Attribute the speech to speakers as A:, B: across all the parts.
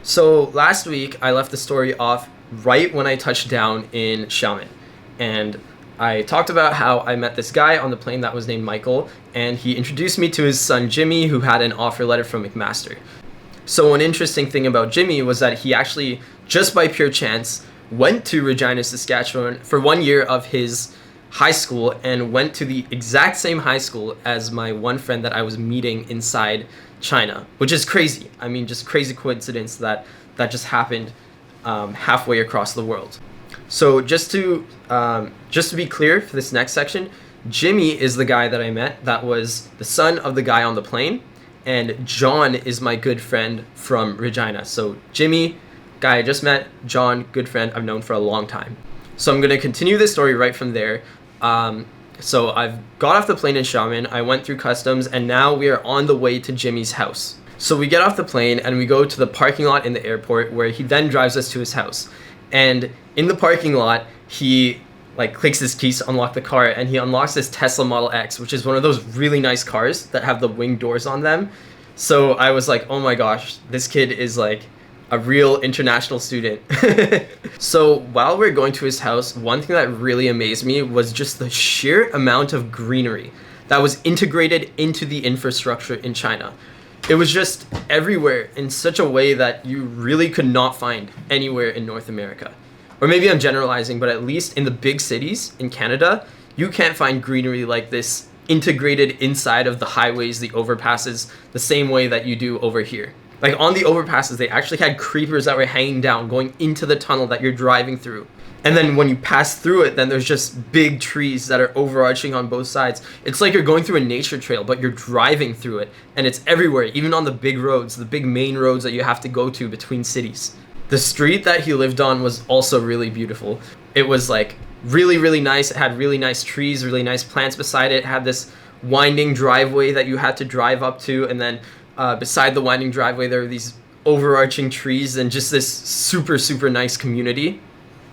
A: So last week I left the story off right when I touched down in Xiamen, and I talked about how I met this guy on the plane that was named Michael, and he introduced me to his son Jimmy, who had an offer letter from McMaster. So one interesting thing about Jimmy was that he actually, just by pure chance, went to Regina, Saskatchewan for 1 year of his high school and went to the exact same high school as my one friend that I was meeting inside China, which is crazy. I mean, just crazy coincidence that just happened halfway across the world. So just to be clear for this next section, Jimmy is the guy that I met that was the son of the guy on the plane, and John is my good friend from Regina. So Jimmy, guy I just met, John, good friend I've known for a long time. So I'm going to continue this story right from there. So I've got off the plane in Xiamen, I went through customs, and now we are on the way to Jimmy's house. So we get off the plane and we go to the parking lot in the airport, where he then drives us to his house. And in the parking lot, he clicks his keys to unlock the car, and he unlocks this Tesla Model X, which is one of those really nice cars that have the wing doors on them. So I was like, oh my gosh, this kid is like a real international student. So while we're going to his house, one thing that really amazed me was just the sheer amount of greenery that was integrated into the infrastructure in China. It was just everywhere in such a way that you really could not find anywhere in North America. Or maybe I'm generalizing, but at least in the big cities in Canada, you can't find greenery like this integrated inside of the highways, the overpasses, the same way that you do over here. Like on the overpasses, they actually had creepers that were hanging down, going into the tunnel that you're driving through. And then when you pass through it, then there's just big trees that are overarching on both sides. It's like you're going through a nature trail, but you're driving through it. And it's everywhere, even on the big roads, the big main roads that you have to go to between cities. The street that he lived on was also really beautiful. It was like really, really nice. It had really nice trees, really nice plants beside it. It had this winding driveway that you had to drive up to, and then beside the winding driveway there were these overarching trees and just this super, super nice community.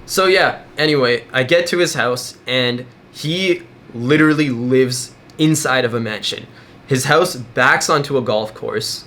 A: So yeah, anyway, I get to his house and he literally lives inside of a mansion. His house backs onto a golf course.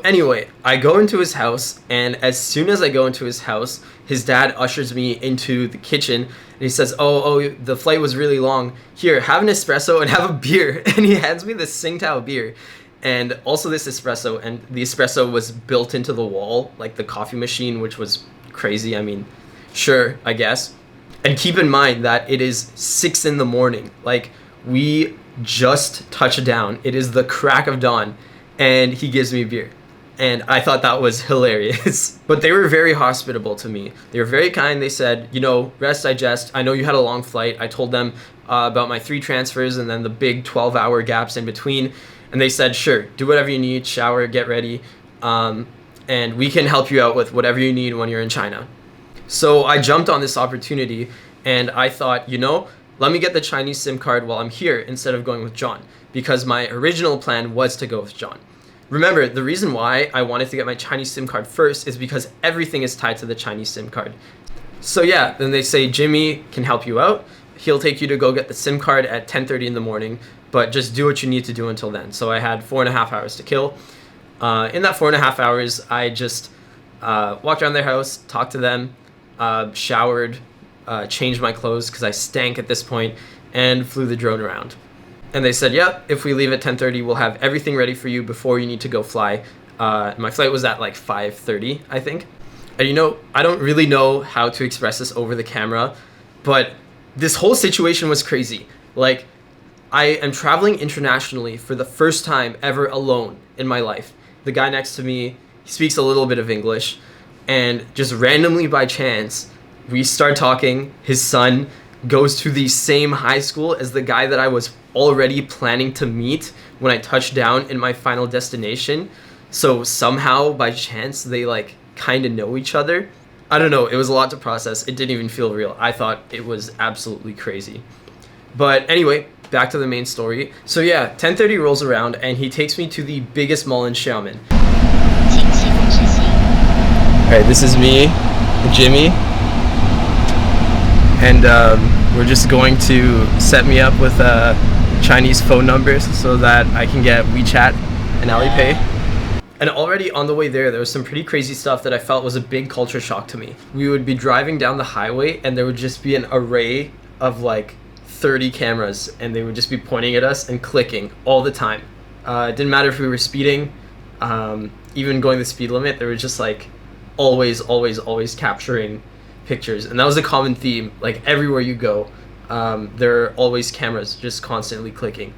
A: Anyway, I go into his house, and as soon as I go into his house, his dad ushers me into the kitchen, and he says, oh, the flight was really long. Here, have an espresso and have a beer. And he hands me this Tsingtao beer, and also this espresso, and the espresso was built into the wall, like the coffee machine, which was crazy. I mean, sure, I guess. And keep in mind that it is 6 a.m. Like, we just touched down. It is the crack of dawn, and he gives me beer. And I thought that was hilarious. But they were very hospitable to me. They were very kind. They said, rest, digest. I know you had a long flight. I told them about my 3 transfers and then the big 12-hour gaps in between. And they said, sure, do whatever you need, shower, get ready. And we can help you out with whatever you need when you're in China. So I jumped on this opportunity, and I thought, let me get the Chinese SIM card while I'm here instead of going with John. Because my original plan was to go with John. Remember, the reason why I wanted to get my Chinese SIM card first is because everything is tied to the Chinese SIM card. So yeah, then they say Jimmy can help you out. He'll take you to go get the SIM card at 10:30 in the morning, but just do what you need to do until then. So I had 4.5 hours to kill. In that 4.5 hours, I just walked around their house, talked to them, showered, changed my clothes because I stank at this point, and flew the drone around. And they said, yep, if we leave at 10:30, we'll have everything ready for you before you need to go fly. My flight was at like 5:30, I think. And I don't really know how to express this over the camera, but this whole situation was crazy. Like, I am traveling internationally for the first time ever alone in my life. The guy next to me, he speaks a little bit of English, and just randomly by chance, we start talking. His son goes to the same high school as the guy that I was already planning to meet when I touched down in my final destination. So somehow, by chance, they kind of know each other. I don't know, it was a lot to process. It didn't even feel real. I thought it was absolutely crazy. But anyway, back to the main story. So yeah, 10:30 rolls around and he takes me to the biggest mall in Xiamen. Alright, this is me and Jimmy. And we're just going to set me up with Chinese phone numbers so that I can get WeChat and Alipay. And already on the way there was some pretty crazy stuff that I felt was a big culture shock to me. We would be driving down the highway and there would just be an array of like 30 cameras and they would just be pointing at us and clicking all the time. It didn't matter if we were speeding, even going the speed limit, they were just like always capturing pictures. And that was a common theme, like everywhere you go, there are always cameras just constantly clicking.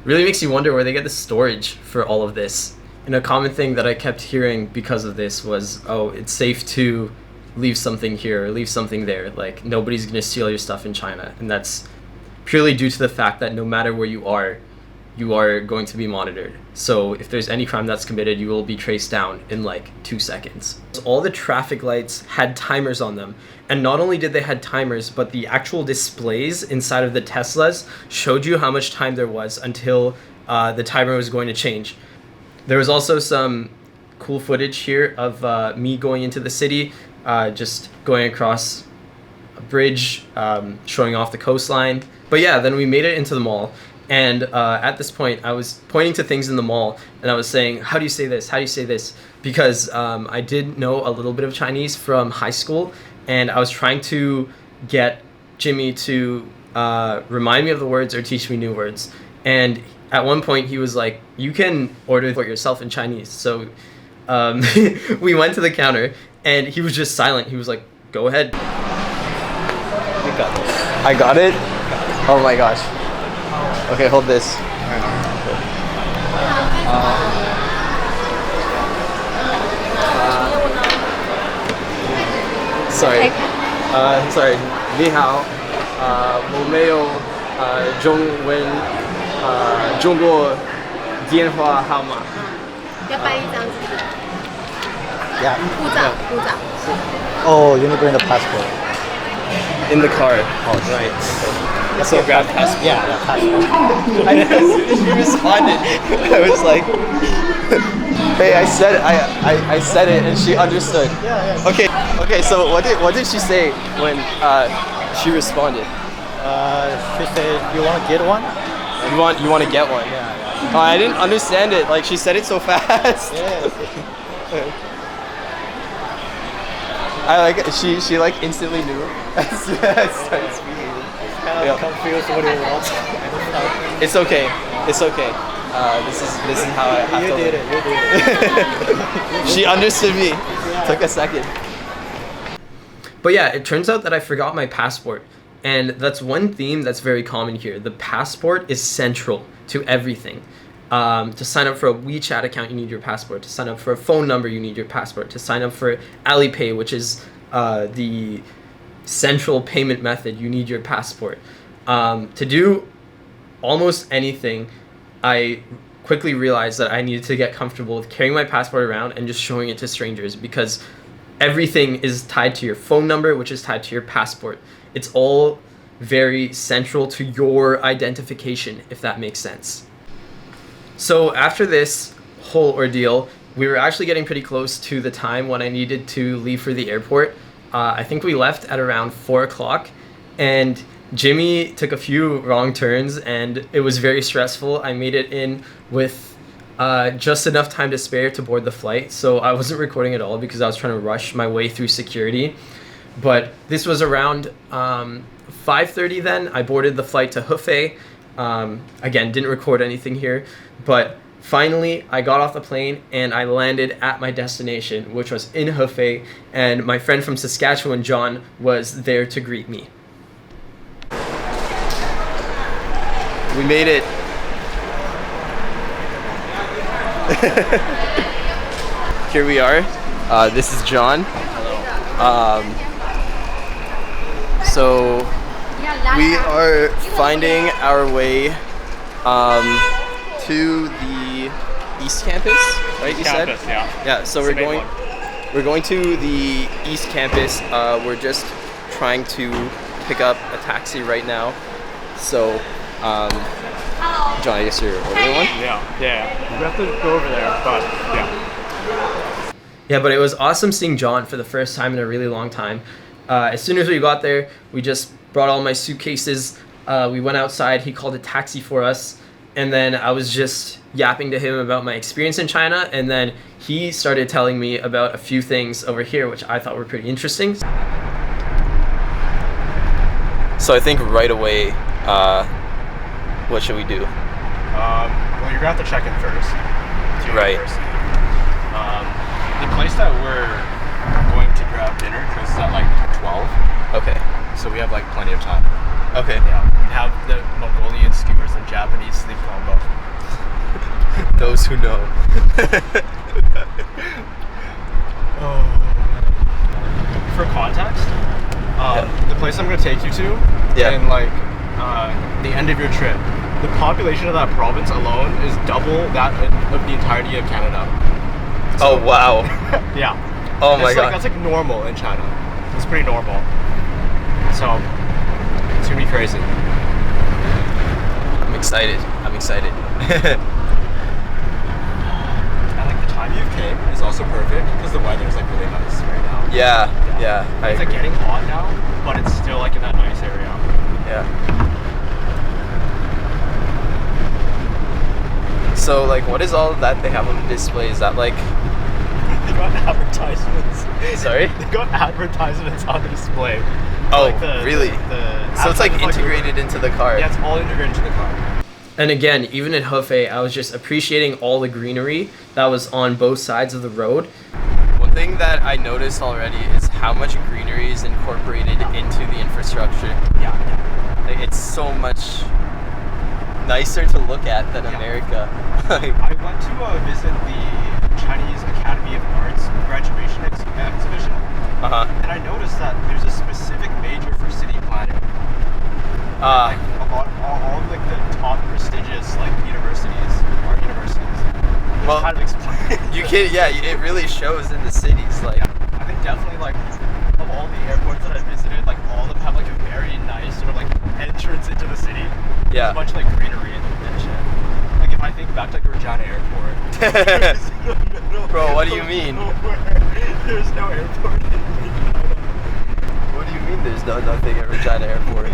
A: Really makes you wonder where they get the storage for all of this. And a common thing that I kept hearing because of this was, oh, it's safe to leave something here or leave something there. Like, nobody's going to steal your stuff in China. And that's purely due to the fact that no matter where you are going to be monitored. So if there's any crime that's committed, you will be traced down in like 2 seconds. All the traffic lights had timers on them. And not only did they had timers, but the actual displays inside of the Teslas showed you how much time there was until the timer was going to change. There was also some cool footage here of me going into the city, just going across a bridge, showing off the coastline. But yeah, then we made it into the mall. And at this point, I was pointing to things in the mall, and I was saying, how do you say this? How do you say this? Because I did know a little bit of Chinese from high school, and I was trying to get Jimmy to remind me of the words or teach me new words. And at one point, he was like, you can order for yourself in Chinese. So we went to the counter, and he was just silent. He was like, go ahead.
B: You got this.
A: I got it? Oh my gosh. Okay, hold this. Sorry. Sorry. 你好，我没有中文中国电话号码。
C: 要办一张是不是？
B: Yeah.
C: 护照，护照。
B: Oh, you need to bring the passport.
A: In the car.
B: Oh,
A: right. So grab passport.
B: Yeah, passport.
A: As soon as she responded, I was like, "Hey, I said it, and she understood."
B: Yeah.
A: Okay. So what did she say when she responded?
B: She said, "You want to get one?"
A: You want to get one?
B: Yeah.
A: Oh, I didn't understand it. Like, she said it so fast.
B: Yes.
A: I like it. She like instantly knew as soon as I started speaking.
B: Kind of confused what it was.
A: It's okay. It's okay. This is how I have
B: You
A: to
B: did
A: live.
B: it. You did it.
A: She understood me. Took a second. But yeah, it turns out that I forgot my passport. And that's one theme that's very common here. The passport is central to everything. To sign up for a WeChat account, you need your passport. To sign up for a phone number, you need your passport. To sign up for Alipay, which is the central payment method, you need your passport. To do almost anything, I quickly realized that I needed to get comfortable with carrying my passport around and just showing it to strangers, because everything is tied to your phone number, which is tied to your passport. It's all very central to your identification, if that makes sense. So after this whole ordeal, we were actually getting pretty close to the time when I needed to leave for the airport. I think we left at around 4 o'clock, and Jimmy took a few wrong turns, and it was very stressful. I made it in with just enough time to spare to board the flight, so I wasn't recording at all because I was trying to rush my way through security. But this was around 5:30 then. I boarded the flight to Hefei. Again, didn't record anything here, but finally I got off the plane and I landed at my destination, which was in Hefei, and my friend from Saskatchewan, John, was there to greet me. We made it. Here we are. This is John. So we are finding our way to the East Campus, right? You said?
D: Campus, yeah.
A: Yeah. So we're going to the East Campus. We're just trying to pick up a taxi right now. So, John, I guess you're ordering one?
D: Yeah. We have to go over there, but yeah.
A: Yeah, but it was awesome seeing John for the first time in a really long time. As soon as we got there, we just brought all my suitcases. We went outside. He called a taxi for us, and then I was just yapping to him about my experience in China, and then he started telling me about a few things over here which I thought were pretty interesting. So I think right away, what should we do?
D: Well, you're gonna have to check in first. To
A: Right.
D: university. The place that we're going to grab dinner closes at like 12,
A: Okay.
D: so we have like plenty of time.
A: Okay.
D: Yeah, we have the Mongolian skewers and Japanese sleep combo.
A: Those who know.
D: For context, the place I'm going to take you to,
A: Yeah.
D: and like the end of your trip, the population of that province alone is double that of the entirety of Canada.
A: Oh wow.
D: Yeah.
A: Oh my god.
D: That's like normal in China. It's pretty normal. So it's gonna be crazy.
A: I'm excited. I'm excited.
D: And like the time you came is also perfect because the weather is like really nice right now.
A: Yeah. I
D: It's like
A: agree.
D: getting hot now, but it's still like in that nice area.
A: Yeah. So like, what is all of that they have on the display? Is that like?
D: They got advertisements.
A: Sorry?
D: They got advertisements on the display.
A: Oh,
D: Like
A: really? So it's like integrated into the car.
D: Yeah, it's all integrated into the car.
A: And again, even in Hefei, I was just appreciating all the greenery that was on both sides of the road. One thing that I noticed already is how much greenery is incorporated into the infrastructure.
D: Yeah.
A: Like, it's so much nicer to look at than
D: Yeah.
A: America.
D: I went to visit the Chinese Academy of Arts graduation exhibition, and I noticed that there's a specific major for city planning. Like all of like the top prestigious like universities are universities. Which
A: Well,
D: kind of explains.
A: You can, yeah, it really shows in the cities. Like,
D: I think definitely like of all the airports that I visited, like all of them have like a very nice sort of like entrance into the city.
A: Yeah.
D: There's a bunch of like greenery and shit. Like if I think back to like Regina Airport.
A: Bro, what do you mean?
D: There's no airport in Regina.
A: What do you mean there's nothing at Regina Airport?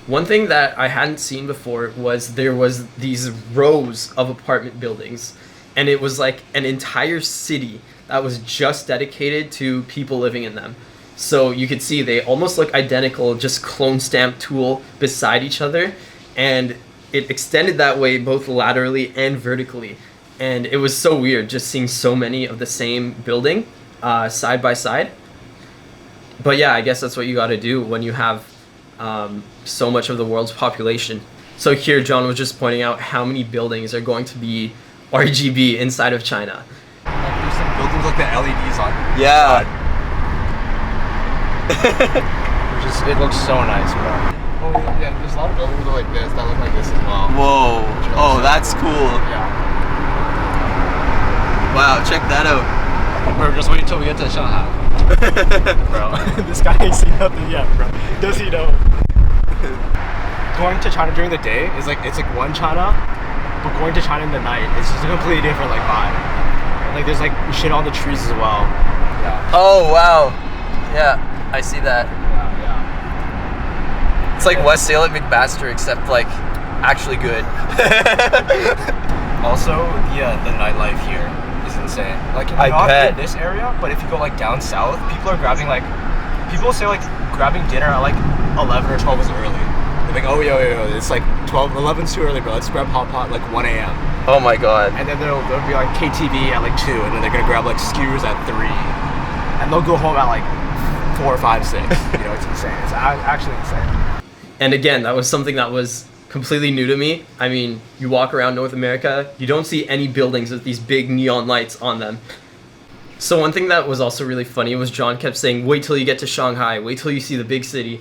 A: One thing that I hadn't seen before was there was these rows of apartment buildings, and it was like an entire city that was just dedicated to people living in them. So you could see they almost look identical, just clone stamp tool beside each other, and it extended that way both laterally and vertically. And it was so weird just seeing so many of the same building side by side. But yeah, I guess that's what you got to do when you have so much of the world's population. So here, John was just pointing out how many buildings are going to be RGB inside of China.
D: Like there's some buildings with the LEDs on.
A: Yeah.
D: Which is, it looks so nice, bro. Oh yeah, there's a lot of buildings like this that look like this as well.
A: Whoa. Oh, that's cool.
D: Yeah.
A: Wow, check that out.
D: Bro, just wait until we get to Shanghai. Bro, this guy ain't seen nothing yet, bro. Does he know? Going to China during the day is like, it's like one China, but going to China in the night is just a completely different like vibe. And, like there's like shit on the trees as well. Yeah.
A: Oh, wow. Yeah, I see that.
D: Yeah.
A: It's like West Sale at McMaster, except like actually good.
D: Also, the nightlife here is insane. Like,
A: I
D: not
A: bet.
D: in this area, but if you go like down south, people are grabbing like, people say like grabbing dinner at like 11 or 12 is early. They're like, oh yo, it's like 11's too early, bro. Let's grab hot pot like 1 a.m.
A: Oh my god.
D: And then there'll be like KTV at like 2, and then they're gonna grab like skewers at 3, and they'll go home at like 4, 5, 6. You know, it's insane. It's actually insane.
A: And again, that was something that was completely new to me. I mean, you walk around North America, you don't see any buildings with these big neon lights on them. So one thing that was also really funny was John kept saying, wait till you get to Shanghai, wait till you see the big city.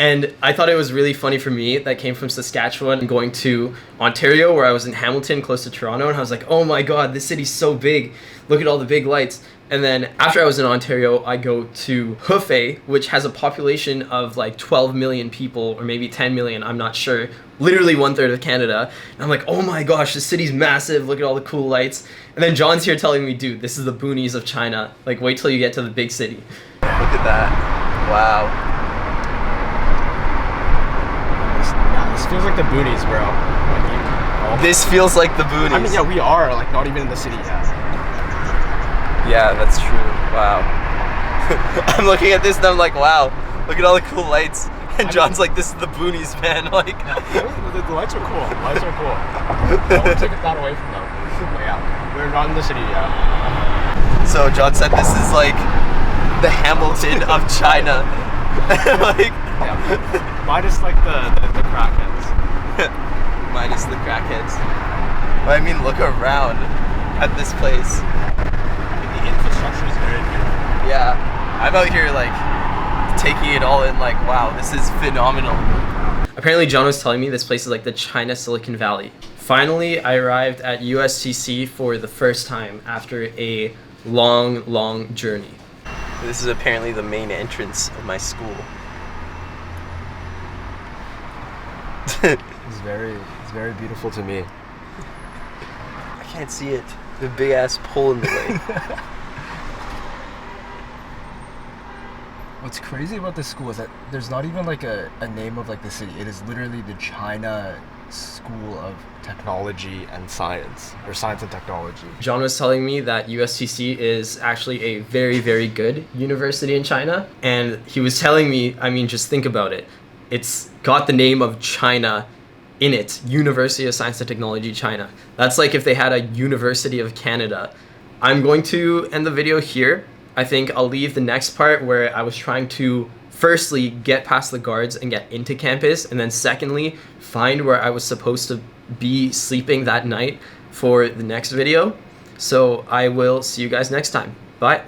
A: And I thought it was really funny for me that came from Saskatchewan and going to Ontario, where I was in Hamilton close to Toronto, and I was like, oh my god, this city's so big, look at all the big lights. And then after I was in Ontario, I go to Hefei, which has a population of like 12 million people, or maybe 10 million, I'm not sure. Literally 1/3 of Canada. And I'm like, oh my gosh, this city's massive, look at all the cool lights. And then John's here telling me, dude, this is the boonies of China. Like, wait till you get to the big city. Look at that. Wow.
D: This feels like the boonies, bro. Like
A: This feels like the boonies.
D: I mean, yeah, we are like not even in the city yet.
A: Yeah, that's true. Wow. I'm looking at this and I'm like, wow, look at all the cool lights. And John's like, this is the boonies, man. Like,
D: the lights are cool. The lights are cool. I won't take that away from them. But yeah, we're not in the city yet.
A: So John said this is like the Hamilton of China. Like,
D: yeah. Minus like the crackheads.
A: Minus the crackheads. But I mean, look around at this place.
D: The infrastructure is very beautiful.
A: Yeah, I'm out here like taking it all in, like, wow, this is phenomenal. Apparently John was telling me this place is like the China Silicon Valley. Finally, I arrived at USCC for the first time after a long journey. This is apparently the main entrance of my school.
D: It's very beautiful to me.
A: I can't see it. The big ass pole in the way.
D: What's crazy about this school is that there's not even like a name of like the city. It is literally the China School of Technology and Science, or Science and Technology.
A: John was telling me that USCC is actually a very good university in China, and he was telling me, I mean, just think about it. It's got the name of China in it, University of Science and Technology China. That's like if they had a University of Canada. I'm going to end the video here. I think I'll leave the next part where I was trying to firstly get past the guards and get into campus, and then secondly find where I was supposed to be sleeping that night for the next video. So I will see you guys next time. Bye.